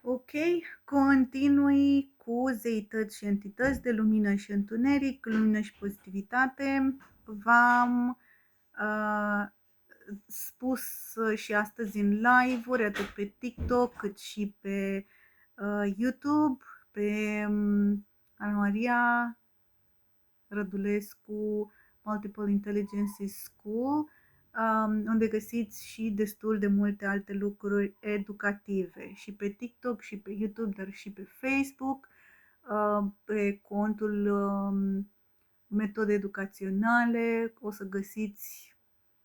Ok, continui cu zeități și entități de lumină și întuneric, lumină și pozitivitate. V-am uh, spus și astăzi în live-uri, atât pe TikTok cât și pe YouTube, pe Ana Maria Rădulescu Multiple Intelligences School, unde găsiți și destul de multe alte lucruri educative și pe TikTok și pe YouTube, dar și pe Facebook, pe contul Metode Educaționale. O să găsiți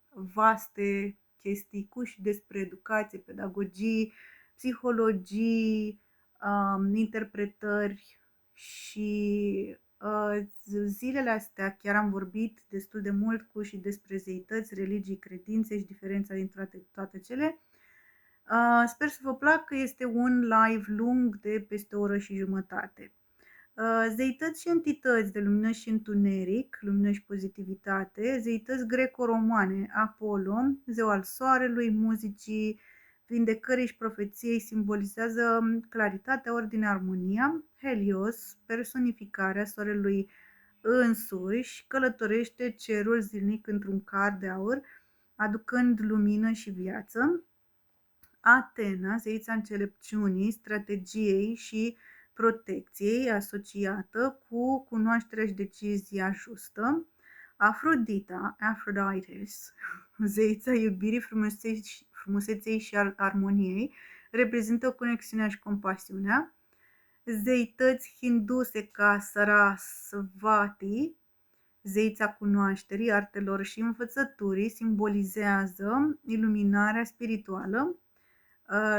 vaste chestii cu și despre educație, pedagogii, psihologii, interpretări și zilele astea chiar am vorbit destul de mult cu și despre zeități, religii, credințe și diferența dintre toate cele. Sper să vă placă, este un live lung de peste o oră și jumătate. Zeități și entități de lumină și întuneric, lumină și pozitivitate, zeități greco-romane, Apollo, zeu al soarelui, muzicii, vindecării și profeției, simbolizează claritatea, ordinea, armonia. Helios, personificarea soarelui însuși, călătorește cerul zilnic într-un car de aur, aducând lumină și viață. Atena, zeița înțelepciunii, strategiei și protecției, asociată cu cunoașterea și decizia justă. Afrodita, Aphrodites, zeița iubirii, frumuseței și armoniei, reprezintă conexiunea și compasiunea. Zeități hinduse ca Sarasvati, zeița cunoașterii, artelor și învățăturii, simbolizează iluminarea spirituală.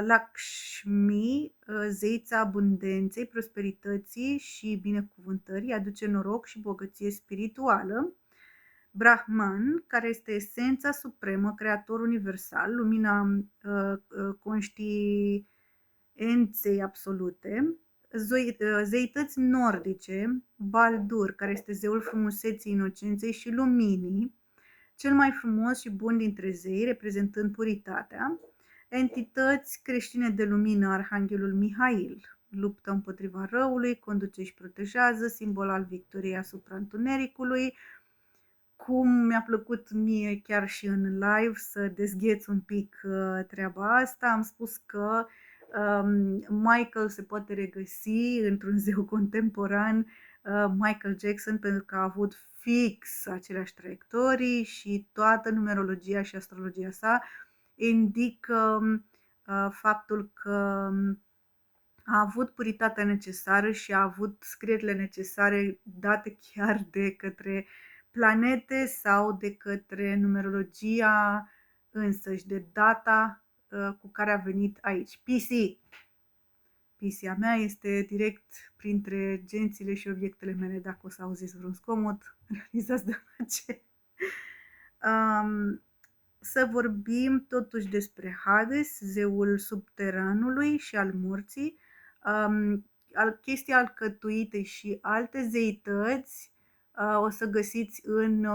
Lakshmi, zeița abundenței, prosperității și binecuvântării, aduce noroc și bogăție spirituală. Brahman, care este esența supremă, creator universal, lumina conștiinței absolute. Zeități nordice, Baldur, care este zeul frumuseții, inocenței și luminii, cel mai frumos și bun dintre zei, reprezentând puritatea. Entități creștine de lumină, Arhanghelul Mihail, luptă împotriva răului, conduce și protejează, simbol al victoriei asupra întunericului. Cum mi-a plăcut mie chiar și în live să dezgheț un pic treaba asta, am spus că Michael se poate regăsi într-un zeu contemporan, Michael Jackson, pentru că a avut fix aceleași traiectorii și toată numerologia și astrologia sa indică faptul că a avut puritatea necesară și a avut scrierile necesare date chiar de către planete sau de către numerologia însăși, de data cu care a venit aici. PC. PC-a mea este direct printre gențile și obiectele mele. Dacă o să auziți vreun zgomot, realizați de ce. Să vorbim totuși despre Hades, zeul subteranului și al morții, chestii alcătuite și alte zeități o să găsiți în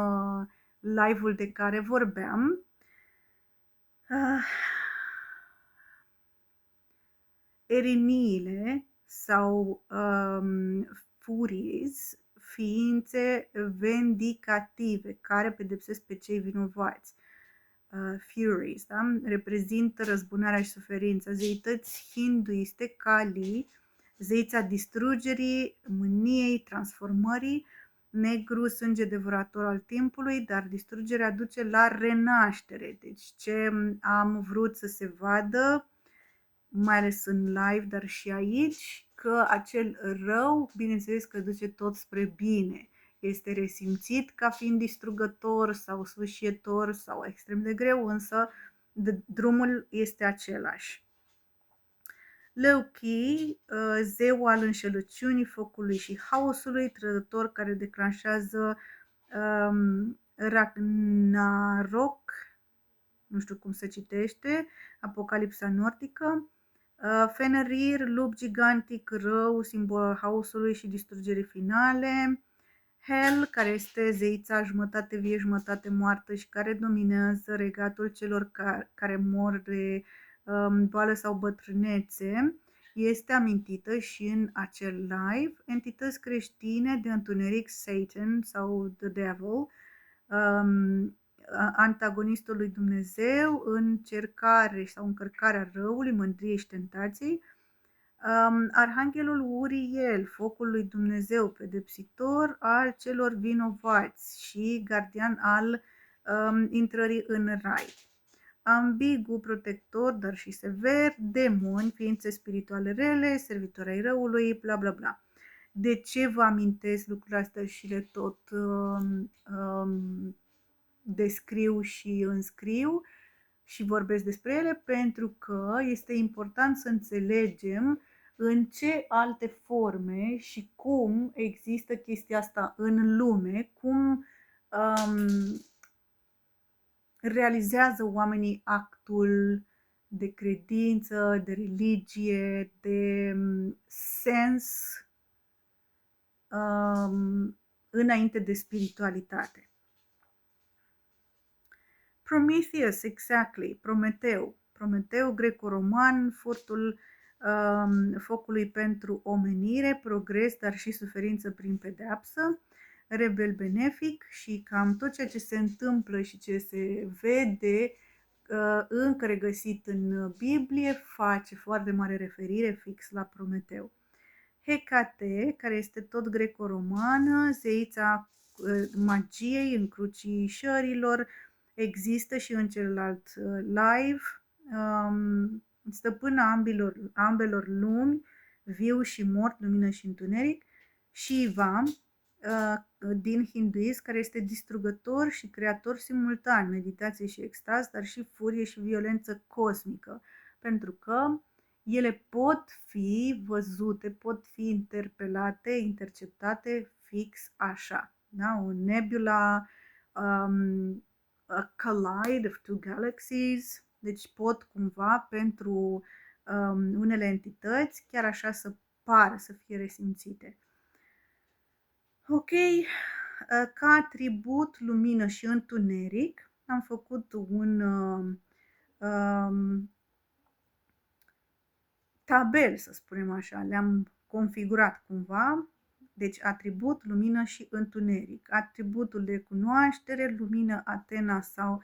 live-ul de care vorbeam. Eriniile sau furies, ființe vendicative care pedepsesc pe cei vinovați. Furies, da? Reprezintă răzbunarea și suferința. Zeități hinduiste, Kali, zeița distrugerii, mâniei, transformării, negru, sânge devorator al timpului, dar distrugerea duce la renaștere. Deci ce am vrut să se vadă, mai ales în live, dar și aici, că acel rău, bineînțeles că duce tot spre bine. Este resimțit ca fiind distrugător sau sfâșietor sau extrem de greu, însă drumul este același. Leuchi, zeu al înșelăciunii, focului și haosului, trădător care declanșează Ragnarok, nu știu cum se citește, Apocalipsa nordică. Fenrir, lup gigantic, rău, simbol al haosului și distrugerii finale. Hel, care este zeița jumătate vie, jumătate moartă și care dominează regatul celor care mor de boală sau bătrânețe. este amintită și în acel live. Entități creștine de întuneric, Satan sau The Devil, antagonistul lui Dumnezeu, încercare sau încărcarea răului, mândriei și tentației, Arhanghelul Uriel, focul lui Dumnezeu, pedepsitor al celor vinovați și gardian al intrării în rai. Ambigu, protector, dar și sever, demoni, ființe spirituale rele, servitori ai răului, bla bla bla. De ce vă amintesc lucrurile astea și le tot descriu și înscriu și vorbesc despre ele? Pentru că este important să înțelegem în ce alte forme și cum există chestia asta în lume, cum realizează oamenii actul de credință, de religie, de sens înainte de spiritualitate. Prometheus, exactly, Prometeu greco-roman, furtul focului pentru omenire, progres, dar și suferință prin pedeapsă, rebel benefic și cam tot ceea ce se întâmplă și ce se vede încă regăsit în Biblie face foarte mare referire fix la Prometeu. Hecate, care este tot greco-romană, zeița magiei, încrucișărilor, există și în celălalt live, stăpâna ambelor lumi, viu și mort, lumină și întuneric, Shiva, din hinduism, care este distrugător și creator simultan, meditație și extaz, dar și furie și violență cosmică, pentru că ele pot fi văzute, pot fi interpelate, interceptate fix așa. Da? O nebula, a collide of two galaxies, deci pot cumva pentru unele entități chiar așa să pară să fie resimțite. Ok, ca atribut lumină și întuneric am făcut un tabel, să spunem așa, le-am configurat cumva, deci atribut, lumină și întuneric. Atributul de cunoaștere, lumină, Atena sau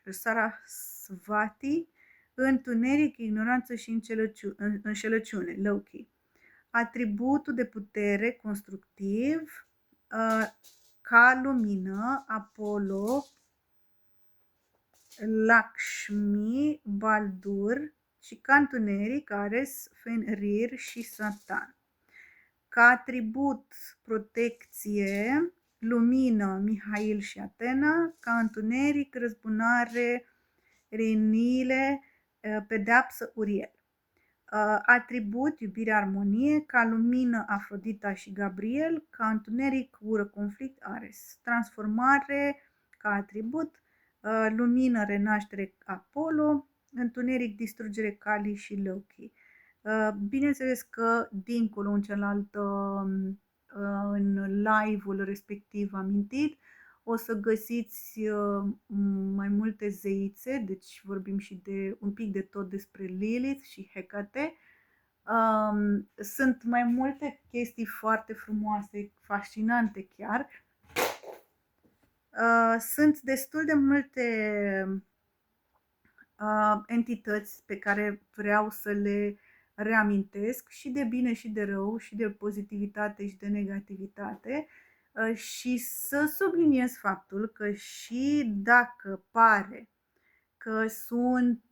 Sarasvati, întuneric, ignoranță și înșelăciune, Loki. Atributul de putere constructiv, ca lumină, Apollo, Lakshmi, Baldur și ca întuneric, Ares, Fenrir și Satan. Ca atribut protecție, lumină, Mihail și Atena, ca întuneric, răzbunare, Renile, pedeapsă, Uriel. Atribut, iubire, armonie, ca lumină, Afrodita și Gabriel, ca întuneric, ură, conflict, Ares. Transformare, ca atribut, lumină, renaștere, Apollo, întuneric, distrugere, Kali și Loki. Bineînțeles că dincolo în cealaltă, în live-ul respectiv amintit, o să găsiți mai multe zeițe, deci vorbim și de un pic de tot despre Lilith și Hecate. Sunt mai multe chestii foarte frumoase, fascinante chiar. Sunt destul de multe entități pe care vreau să le reamintesc, și de bine și de rău, și de pozitivitate și de negativitate, și să subliniez faptul că și dacă pare că sunt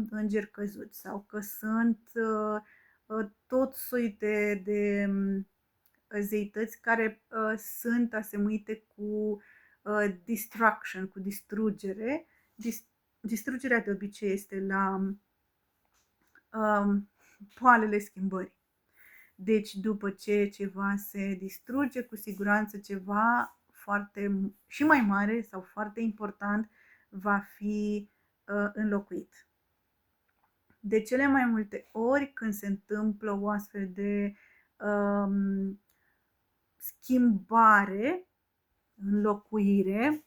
îngeri căzuți sau că sunt tot soi de zeități care sunt asemuite cu destruction, cu distrugere. Distrugerea de obicei este la poalele schimbării. Deci după ce ceva se distruge, cu siguranță ceva foarte și mai mare sau foarte important va fi înlocuit. De cele mai multe ori când se întâmplă o astfel de schimbare, înlocuire,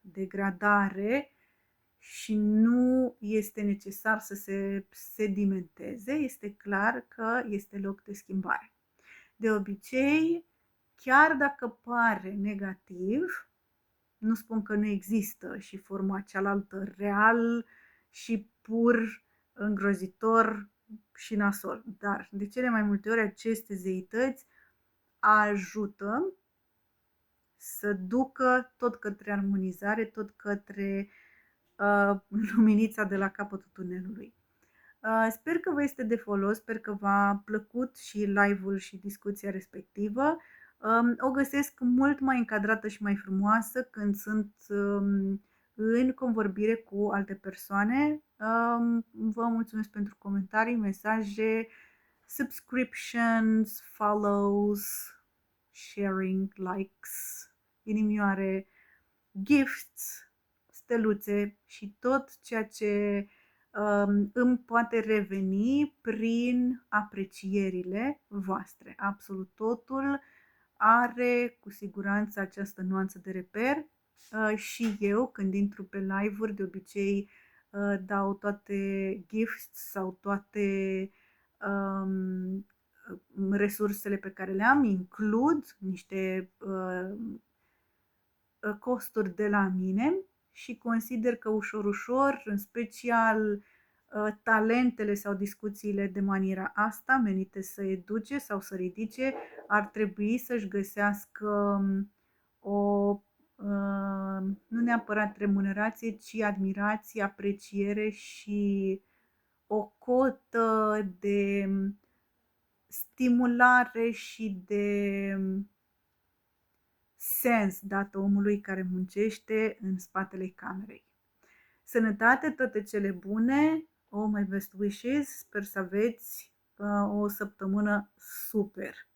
degradare și nu este necesar să se sedimenteze, este clar că este loc de schimbare. De obicei, chiar dacă pare negativ, nu spun că nu există și forma cealaltă real și pur îngrozitor și nasol, dar de cele mai multe ori aceste zeități ajută să ducă tot către armonizare, tot către luminița de la capătul tunelului. Sper că vă este de folos, sper că v-a plăcut și live-ul și discuția respectivă. O găsesc mult mai încadrată și mai frumoasă când sunt în convorbire cu alte persoane. Vă mulțumesc pentru comentarii, mesaje, subscriptions, follows, sharing, likes, inimioare, gifts, steluțe și tot ceea ce îmi poate reveni prin aprecierile voastre. Absolut totul are cu siguranță această nuanță de reper și eu când intru pe live-uri de obicei dau toate gifts sau toate resursele pe care le am, includ niște costuri de la mine și consider că ușor, ușor, în special talentele sau discuțiile de maniera asta menite să educe sau să ridice, ar trebui să-și găsească o nu neapărat remunerație, ci admirație, apreciere și o cotă de stimulare și de sens dată omului care muncește în spatele camerei. Sănătate, toate cele bune, all my best wishes, sper să aveți o săptămână super!